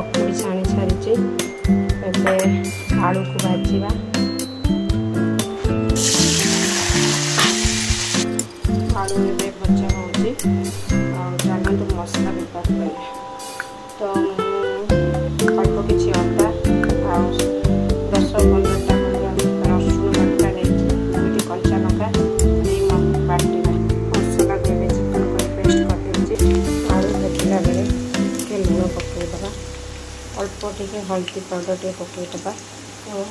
पकुड़ी छाणी सारी आलू को भाजवा आलू ए भजा हो चलते मसला बेपार करा तो अल्प किसी अदा आ 10-15टा रसुण बाटा नहीं कंचा लंका बाटा मसला देवे चिकन को पेस्ट करदे आलू भाजला बेले टे लुण पकईदे अल्प टे हल्दी पाउडर टे पकईदे तो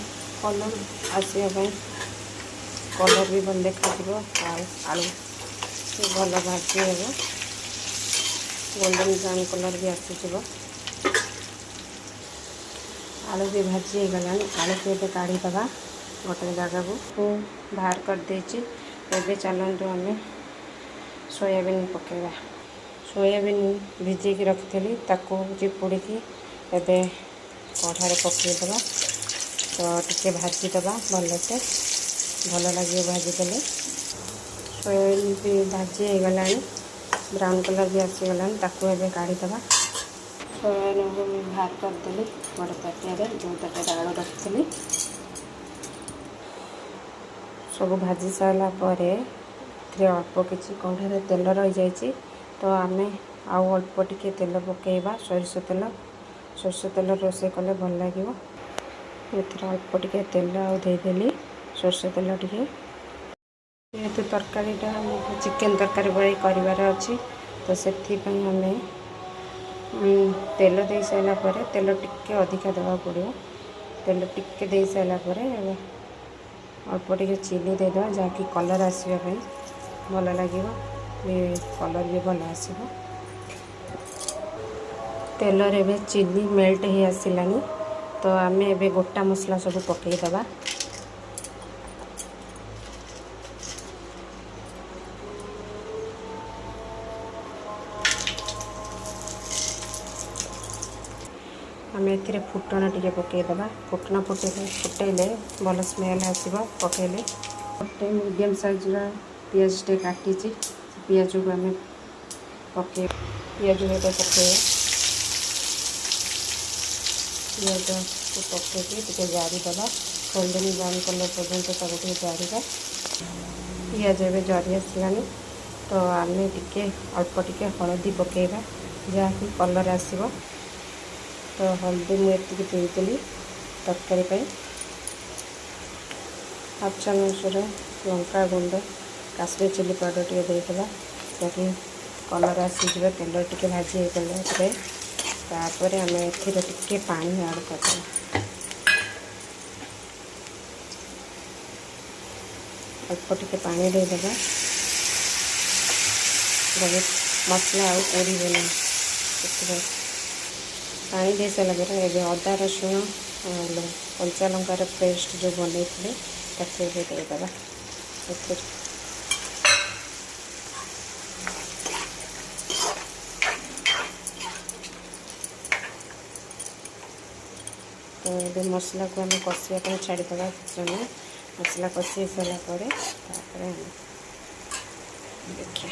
कलर आसवाई कलर भी भल देखा आलू भल भाजी हे गोल्डन ब्राउन कलर भी आसीज आलू भी भाजी हो गला आलू को ये काढ़ीदे गोटे जगह को बाहर करदे एवं चलतु आम सोयाबीन पकेवा सोयाबीन भिजेक रखी चिपुड़ी एवं कढ़ार पकईदे तो टे भाजीदे भलसे भल लगे भाजीदे सोयाबीन भी भाजी हो गला ब्राउन कलर भी आसीगला एवं काढ़ीदे सोयाबीन को बाहर करदेली गोटे ताटिया जो ताटिया आलू रखी सब भाजी सारापर अल्प किसी कढ़ार तेल रही जाइए तो आम आउ अल्प टिके तेल पकेवा सोरिष तेल रोषे कले भल लगे अल्प टिके तेल आदेली सोरिष तेल टिके जेहेतु तरकारीटा चिकेन तरकारी भली करार अच्छी तो से आम तेल दे सारा तेल टिके अधिका देवा पड़ो तेल टिके दे सारापर अल्प टिके चिली देदेवा जहाँकि कलर आसवाई भल लगे कलर भी भल आसो तेलर एवं चिली मेल्ट हो आसलानी तो आम ए गोटा मसला सब पकईदे आम ए फुटण टे पकईदे फुटण फुटेले भल स्मेल आसो पकईले गोटे मीडियम साइज पियाज टे काटी पियाज को आम पके पियाज पकईवा पियाज को पकईकी जारीदे गोल्डन ब्राउन कलर पर्यटन जारीदा पियाज एवं जरी आसलानी तो आम टे अल्प टिके हलदी पकईवा जहाँकि कलर आसो तो हल्दी मुझे देदेली तरकारी हाफ चामच लंका गुंड काश्मीर चिली पाउडर टे देदेगा ताकि कलर आसीज तेल टे भाजी होपर आम ए पानी ऐड कर अल्प टिके पानी देदेगा मसला आउ पोड़े पानी दे सारा पर अदा रसुण कंचा लंकार पेस्ट जो बनई देदेगा तो ये मसला को आम कषापी छाड़ीदे समय मसला कषि सारापर देखिए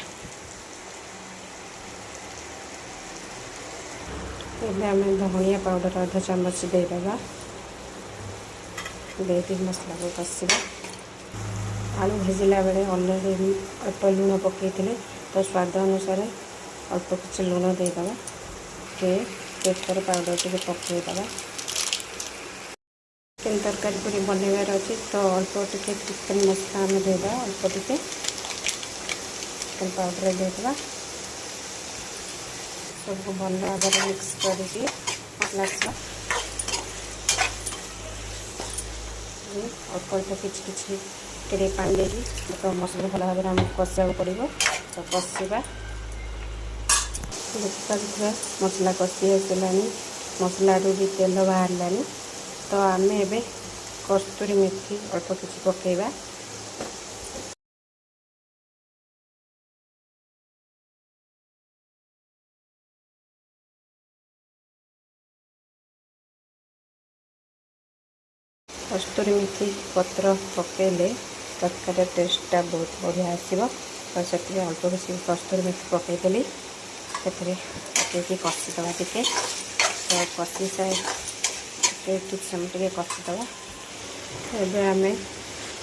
एवं आम धनिया पाउडर आधा चामच देदेगा दे मसला को कषा आलू भाजला बेले अलरेडी अल्प लुण पकई तो स्वाद अनुसार अल्प किसी लुण देदेगा पेपर पाउडर टे पकईदे चिकेन तरकारी पूरी बनवार अच्छी तो अल्प टिके चिकेन मसला आम देदेगा अल्प टिके चिकेन पाउडर देदेगा सबको भल भाव मिक्स करके मसला अल्प अल्प किसी टे पानी देगी तो मसला भल भाव में कषा पड़ो तो कषा देखा मसला कषि आसलानी मसला भी तेल बाहर तो आम ए कस्तूरी मेथी अल्प किसी पकईवा कस्तूरी मेथी पत्र पकेले तरकारी टेस्टा बहुत बढ़िया आसो तो से अल्प किसी कस्तूरी मेथी पकईदेली पकईकी कषिदे टे तो कषि साए किसी समय कषिदे एबे आम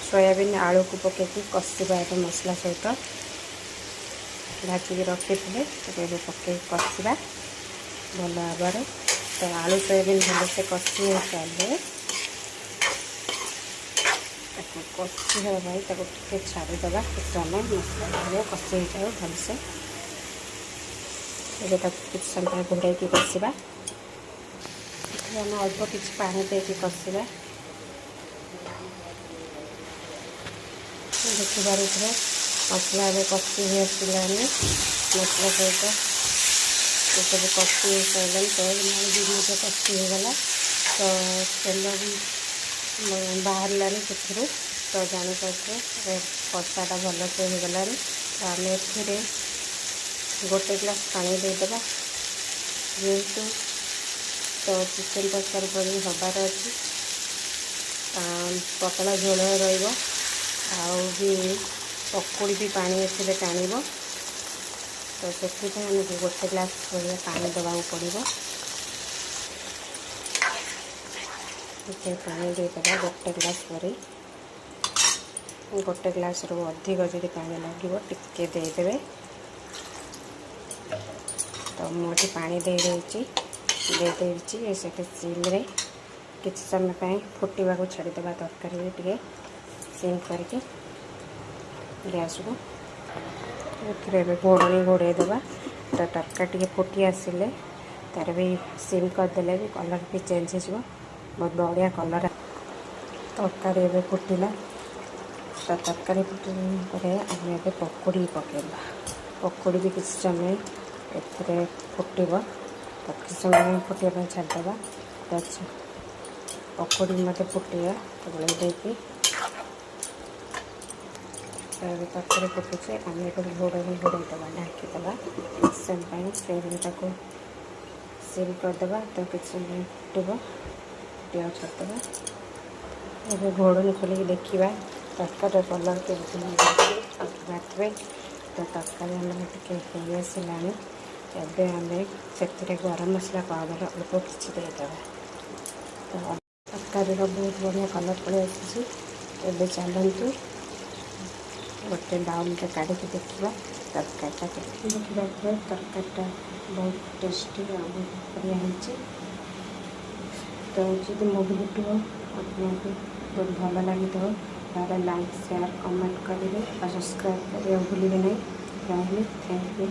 सोयाबीन आलू को पकईकि कषिबा ए मसला सहित भाजिक रखी थे पकई कषिबा भल भाव तो आलू सोयाबीन भलसे कषि हो सारे कषि हाँपाई टे छाड़ीदे कुछ समय मसला कषि हो जाए भलसे ये कुछ समय घोड़े कषा आम अल्प किसी पानी देके कषा देखिपे मसला ए कषि हो आसानी मसला सहित ये सब कषि हो सारे तो कषि होगला तो तेल भी बाहर से तो जानीपे कषाटा भलसे होगला तो आम ए गोटे ग्लास पानी देदेबा जेहेतु तो चिकेन तरकारी पड़ी हबार अच्छी पतला झोल रही पकुड़ी भी पानी एथिरे टाणिब तो से गोटे ग्लास भलिया पानी देवाक पड़ो पानी देदेबा गोटे ग्लास पर गोटे ग्लास रू अधिक जदि पानी लगे टिके देदेवे तो मुझे पानी दे देदेची से सिम्रे किसी समय फुटवा को छाड़ीदे तरकारी टे सिम करके गैस को घोड़नी घोड़ेदेवा तो तरकारी टे फुटी आसिले तार भी सिम करदे भी कलर भी चेंज हो बहुत बढ़िया कलर तरकारी एवं फुटिला तो तरकारी फुटला आम ए पकुड़ी पकेबा पकुड़ी भी किसी समय ए फुटब तो किसी समय फुटाई छाड़ीदे अच्छा पकुड़ी मत फुटिया गोल देकी तरकारी फुटुचे आम एक घोड़नी घोड़ेदेवा ढाकीदेवा किसी समय फिर सिम करदे तो किसी समय फुटब फुटिया छाड़ीदे ये घोड़नी खोलिक देखा तरकारी कलर के बातवे तो तरकारी आम टे आसला एवं आम से गरम मसला पाउडर अल्प किसी देदेवा तो तरकारी बहुत बढ़िया कलर पड़े आसी चलतु गोटे बाउल काढ़ी देखा तरकारीटा देखा तरकारीटा बहुत टेस्टी बहुत बढ़िया होती तो जब मो भिडियो आपको बहुत भल लगी तो लाइक शेयर कमेंट करेंगे और सब्सक्राइब करने भूलिए नहीं। Thank you.